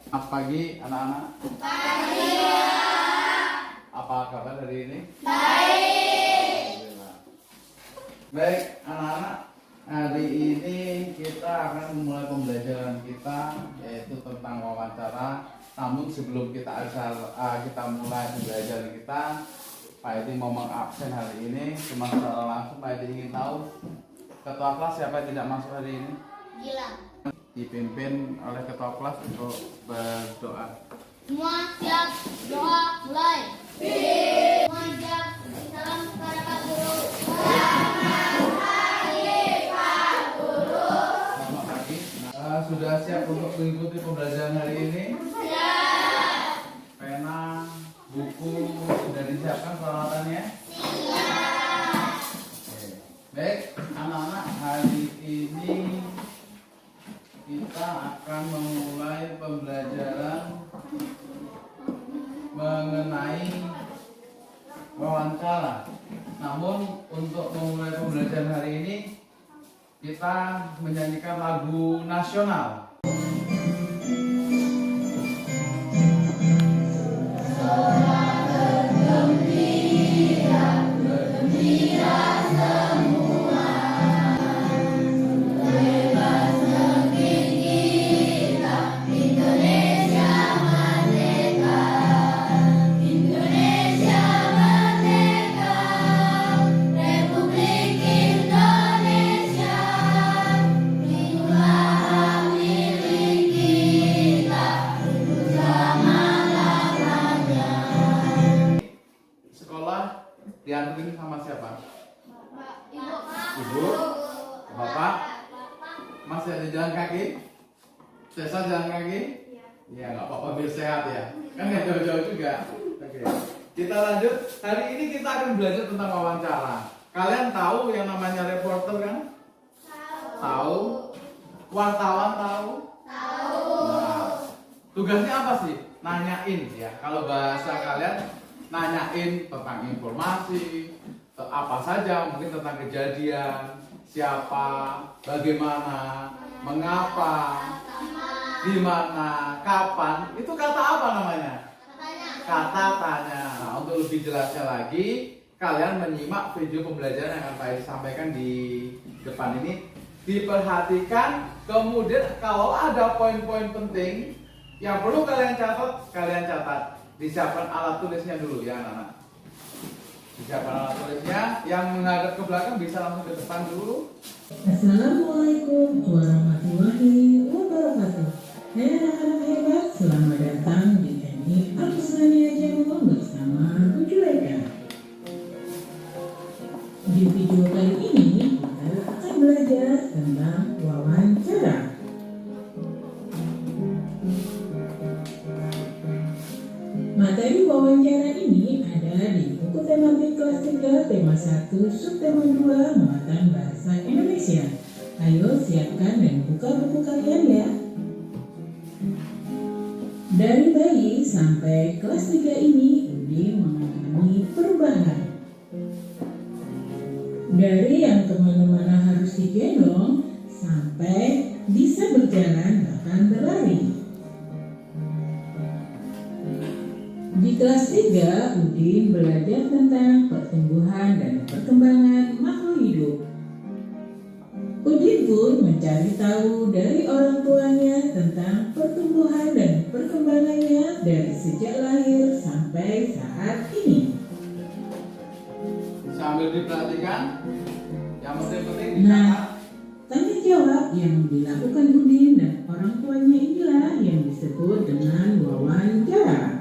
Selamat pagi anak-anak. Pagi. Apa kabar hari ini? Baik. Alhamdulillah. Baik anak-anak, hari ini kita akan memulai pembelajaran kita yaitu tentang wawancara. Namun sebelum kita mulai pembelajaran kita, Pak Edi mau mengabsen hari ini. Cuma secara langsung Pak Edi ingin tahu ketua kelas siapa yang tidak masuk hari ini? Gilang. Dipimpin oleh ketua kelas untuk berdoa. Semua siap, doa mulai. Semua siap, salam kepada Pak Guru. Selamat pagi. Sudah siap untuk mengikuti pembelajaran hari ini? Siap. Pena, buku sudah disiapkan peralatannya? Siap. Oke. Baik, anak-anak, hari ini kita akan memulai pembelajaran mengenai wawancara. Namun untuk memulai pembelajaran hari ini kita menyanyikan lagu nasional. Sekolah dianterin sama siapa? Ibu, bapak, masih ada jalan kaki? Sesa jalan kaki? Iya, nggak apa-apa biar sehat ya. Kan nggak jauh-jauh juga. Oke. Kita lanjut. Hari ini kita akan belajar tentang wawancara. Kalian tahu yang namanya reporter kan? Tahu. Wartawan tahu? Nah, tugasnya apa sih? Nanyain ya. Kalau bahasa kalian nanyain tentang informasi, apa saja, mungkin tentang kejadian, siapa, bagaimana, mengapa, di mana, kapan. Itu kata apa namanya? Kata tanya. Nah, untuk lebih jelasnya lagi, kalian menyimak video pembelajaran yang akan Pak Edi sampaikan di depan ini. Diperhatikan, kemudian kalau ada poin-poin penting yang perlu kalian catat. Disiapkan alat tulisnya dulu ya anak-anak. Disiapkan alat tulisnya, yang menghadap ke belakang bisa langsung ke depan dulu. Assalamualaikum warahmatullahi wabarakatuh. Hai anak-anak hebat, selamat datang di NI Al-Husnania Jamu bersama Bu Juleika. Di video kali ini kita akan belajar tentang wawancara. Materi wawancara ini ada di buku tematik kelas 3 tema 1 subtema 2 muatan bahasa Indonesia. Ayo siapkan dan buka buku kalian ya. Dari bayi sampai kelas 3 ini Udin mengalami perubahan. Dari yang kemana-mana harus digendong sampai bisa berjalan bahkan berlari. Di kelas 3, Udin belajar tentang pertumbuhan dan perkembangan makhluk hidup. Udin pun mencari tahu dari orang tuanya tentang pertumbuhan dan perkembangannya dari sejak lahir sampai saat ini. Sambil diperhatikan, yang penting Nah, tanya jawab yang dilakukan Udin dan orang tuanya inilah yang disebut dengan wawancara.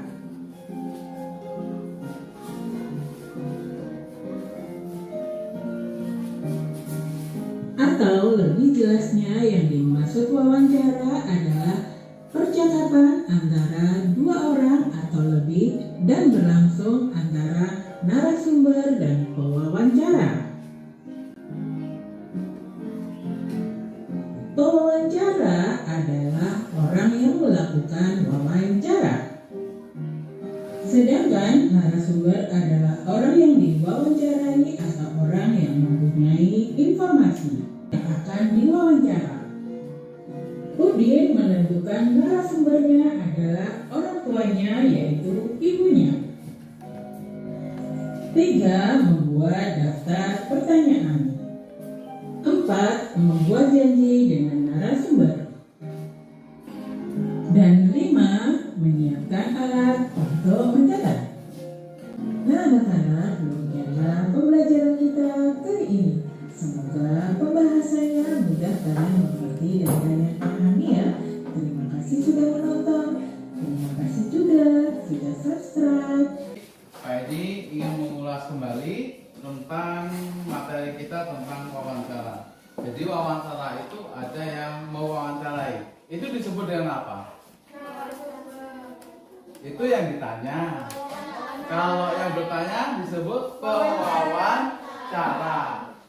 Atau lebih jelasnya yang dimaksud wawancara adalah percakapan antara dua orang atau lebih dan berlangsung antara narasumber dan pewawancara. Pewawancara adalah orang yang melakukan wawancara. Sedangkan narasumber adalah orang yang diwawancarai atau orang yang mempunyai informasi yang akan diwawancara. Udin menentukan narasumbernya adalah tuanya, yaitu ibunya. 3. Membuat daftar pertanyaan. 4. Membuat janji dengan narasumber. Dan 5. Menyiapkan alat untuk mencatat. Nah, anak-anak, demikianlah pembelajaran kita kali ini. Semoga pembahasannya mudah kalian mengerti dan kalian pahami ya. Terima kasih sudah menonton. Terima kasih juga sudah subscribe. Pak Edi ingin mengulas kembali tentang materi kita tentang wawancara. Jadi wawancara itu ada yang mewawancarai. Itu disebut dengan apa? Itu yang ditanya. Kalau yang bertanya disebut pewawancara.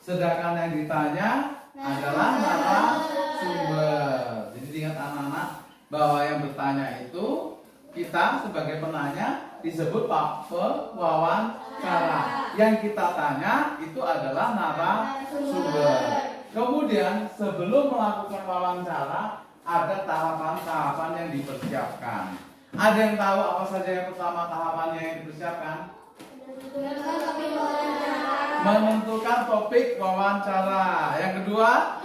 Sedangkan yang ditanya adalah narasumber. Jadi ingat anak-anak bahwa yang bertanya itu kita sebagai penanya disebut pewawancara. Yang kita tanya itu adalah narasumber. Kemudian sebelum melakukan wawancara ada tahapan-tahapan yang dipersiapkan. Ada yang tahu apa saja yang pertama tahapannya yang dipersiapkan? Menentukan topik wawancara. Yang kedua,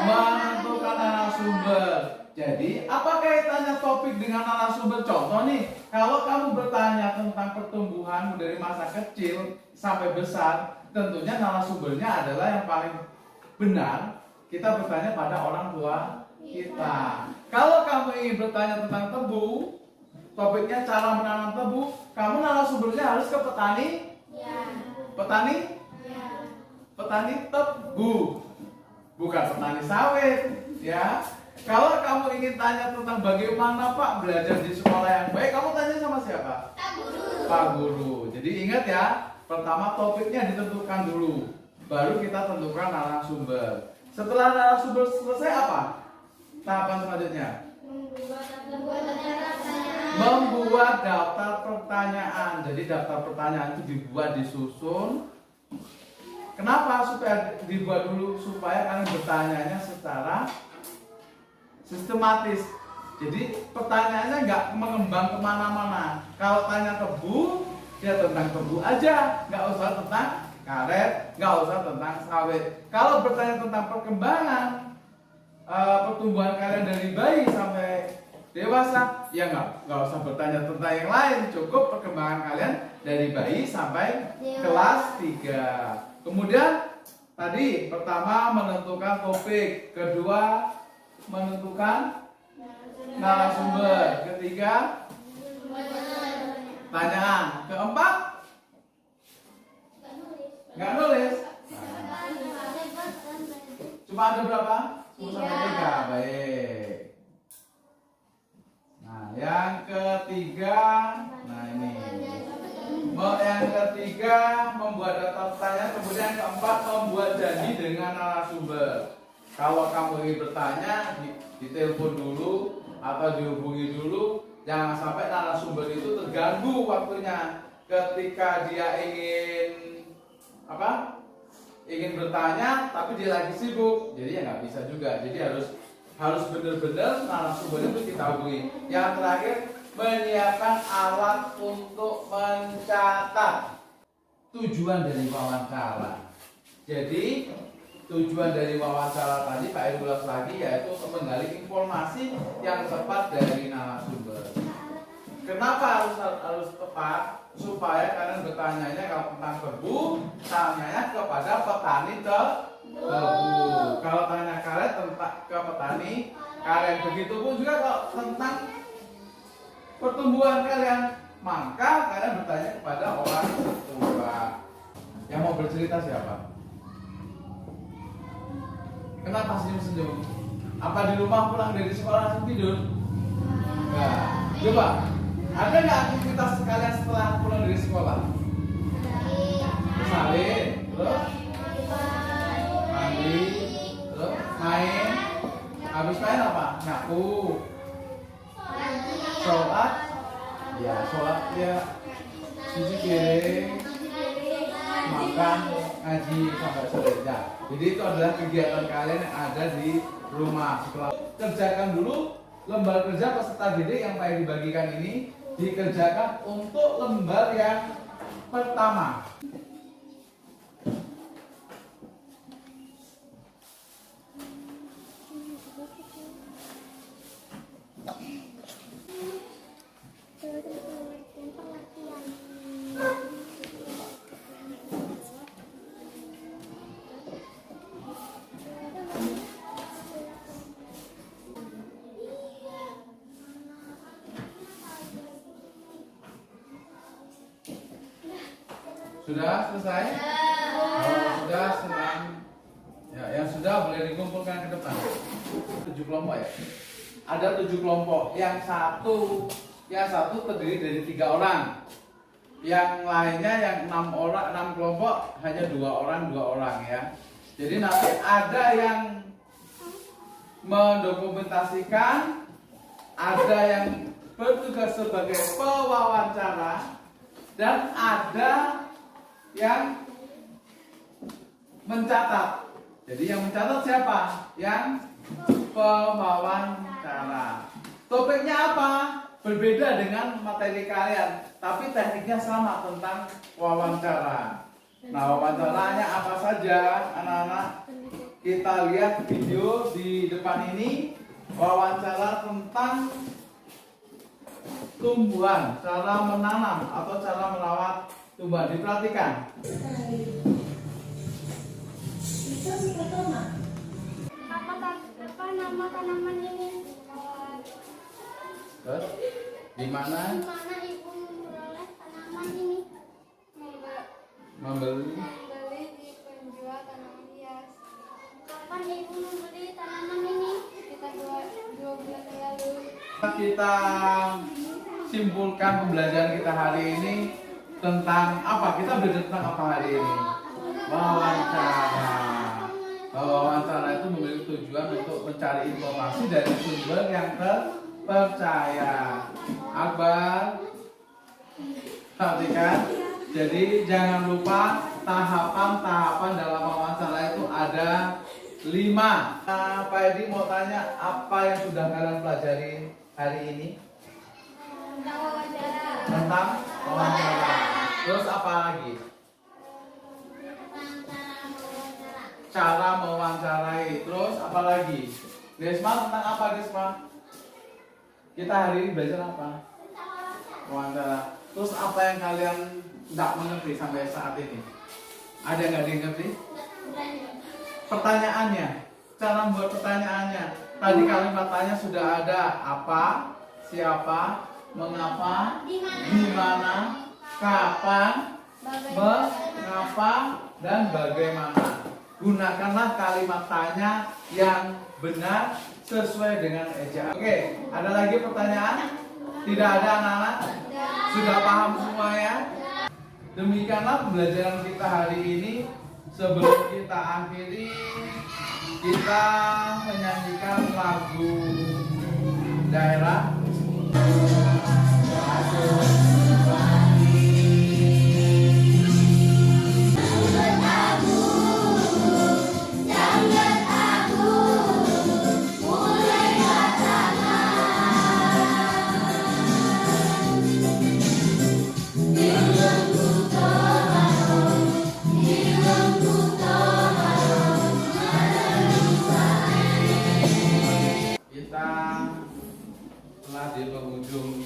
menentukan narasumber. Jadi, apa kaitannya topik dengan narasumber? Contoh nih, kalau kamu bertanya tentang pertumbuhan dari masa kecil sampai besar, tentunya narasumbernya adalah yang paling benar. Kita bertanya pada orang tua kita. Kalau kamu ingin bertanya tentang tebu, topiknya cara menanam tebu, kamu narasumbernya harus ke petani. Petani? Petani tebu, bukan petani sawit, ya. Kalau kamu ingin tanya tentang bagaimana Pak belajar di sekolah yang baik, kamu tanya sama siapa? Pak Guru. Jadi ingat ya, pertama topiknya ditentukan dulu, baru kita tentukan narasumber. Setelah narasumber selesai apa? Tahapan selanjutnya membuat daftar pertanyaan. Jadi daftar pertanyaan itu dibuat, disusun. Kenapa? Supaya dibuat dulu supaya kalian bertanyanya secara sistematis. Jadi pertanyaannya nggak mengembang kemana-mana. Kalau tanya tebu, ya tentang tebu aja, nggak usah tentang karet, nggak usah tentang sawit. Kalau bertanya tentang perkembangan pertumbuhan kalian dari bayi sampai dewasa, ya nggak usah bertanya tentang yang lain, cukup perkembangan kalian dari bayi sampai kelas 3. Kemudian tadi pertama menentukan topik, kedua menentukan narasumber, ketiga tanyaan, keempat nggak nulis. Cuma ada berapa? 3. Baik. Nah, yang ketiga, nah ini. Yang ketiga membuat daftar pertanyaan, kemudian yang keempat membuat janji dengan narasumber. Kalau kamu ingin bertanya, ditelepon dulu atau dihubungi dulu, jangan sampai narasumber itu terganggu waktunya ketika dia ingin ingin bertanya tapi dia lagi sibuk, jadi ya nggak bisa juga. Jadi harus benar-benar narasumber itu kita hubungi. Yang terakhir, menyiapkan alat untuk mencatat. Tujuan dari wawancara. Jadi tujuan dari wawancara tadi Pak Edi ulas lagi, yaitu untuk menggali informasi yang tepat dari narasumber. Kenapa harus tepat? Supaya kalian bertanyanya kalau tentang tebu, tanyanya kepada petani tebu. Kalau tanya karet tentang ke petani karet. Begitupun juga kalau tentang pertumbuhan kalian, maka kalian bertanya kepada orang tua. Yang mau bercerita siapa? Kenapa senyum-senyum? Apa di rumah pulang dari sekolah langsung tidur? Enggak. Coba, ada nggak aktivitas kalian setelah pulang dari sekolah? Salin, terus mandi, terus main. Habis main apa? Nyapu, sholat, ya, cuci piring, makan, ngaji sampai sore. Jadi itu adalah kegiatan kalian yang ada di rumah. Setelah kerjakan dulu lembar kerja peserta didik yang Pak Edi bagikan ini dikerjakan untuk lembar yang pertama. Sudah selesai? Kalau sudah senang. Ya, yang sudah boleh dikumpulkan ke depan. 7 kelompok ya. Ada 7 kelompok. Yang satu terdiri dari 3 orang. Yang lainnya yang 6 orang, 6 kelompok hanya 2 orang ya. Jadi nanti ada yang mendokumentasikan, ada yang bertugas sebagai pewawancara, dan ada yang mencatat. Jadi yang mencatat siapa? Yang pewawancara. Topiknya apa? Berbeda dengan materi kalian, tapi tekniknya sama tentang wawancara. Nah, wawancaranya apa saja, anak-anak? Kita lihat video di depan ini. Wawancara tentang tumbuhan, cara menanam atau cara merawat tumbuhan. Diperhatikan. Apa nama tanaman ini? Terus, di mana? Di mana ibu memperoleh tanaman ini? Membeli. Di penjual tanaman hias. Kapan ibu membeli tanaman ini? Kita 2 bulan yang lalu. Kita simpulkan pembelajaran kita hari ini tentang apa? Kita belajar tentang apa hari ini? Wawancara. Wawancara itu memiliki tujuan untuk mencari informasi dari sumber yang terpercaya. Akbar, perhatikan. Jadi jangan lupa tahapan-tahapan dalam wawancara itu ada 5. Nah, Pak Edi mau tanya, apa yang sudah kalian pelajari hari ini? Tentang wawancara. Tentang wawancara. Terus apa lagi? Cara mewawancarai. Terus apa lagi? Desma, tentang apa Desma? Kita hari ini belajar apa? Wawancara. Terus apa yang kalian tidak mengerti sampai saat ini? Ada yang nggak dimengerti? Pertanyaannya, cara membuat pertanyaannya. Tadi kalimat tanya sudah ada. Apa, siapa, mengapa, di mana, kapan, mengapa, dan bagaimana. Gunakanlah kalimat tanya yang benar sesuai dengan ejaan. Oke, ada lagi pertanyaan? Tidak ada, anak-anak? Sudah paham semuanya? Demikianlah pembelajaran kita hari ini. Sebelum kita akhiri, kita menyanyikan lagu daerah. Setelah di penghujung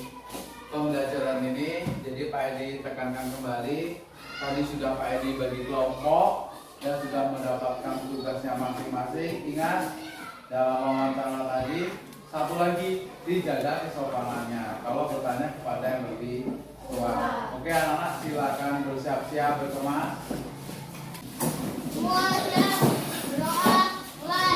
pembelajaran ini, jadi Pak Edi tekankan kembali, tadi sudah Pak Edi bagi kelompok dan sudah mendapatkan tugasnya masing-masing. Ingat, dalam wawancara tadi, satu lagi, dijaga kesopanannya kalau bertanya kepada yang lebih tua. Oke anak-anak, silakan bersiap-siap berkemas. Semuanya berdoa mulai.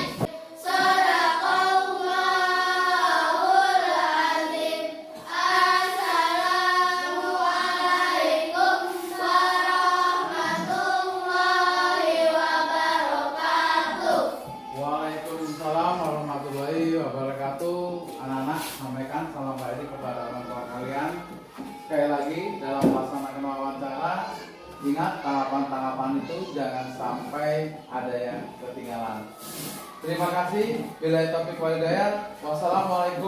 Waalaikumsalam warahmatullahi wabarakatuh. Anak-anak, sampaikan salam Pak Edi kepada orang tua kalian. Sekali lagi, dalam melaksanakan wawancara, ingat tahapan-tahapan itu jangan sampai ada yang ketinggalan. Terima kasih. Billahi taufiq wal hidayah. Wassalamualaikum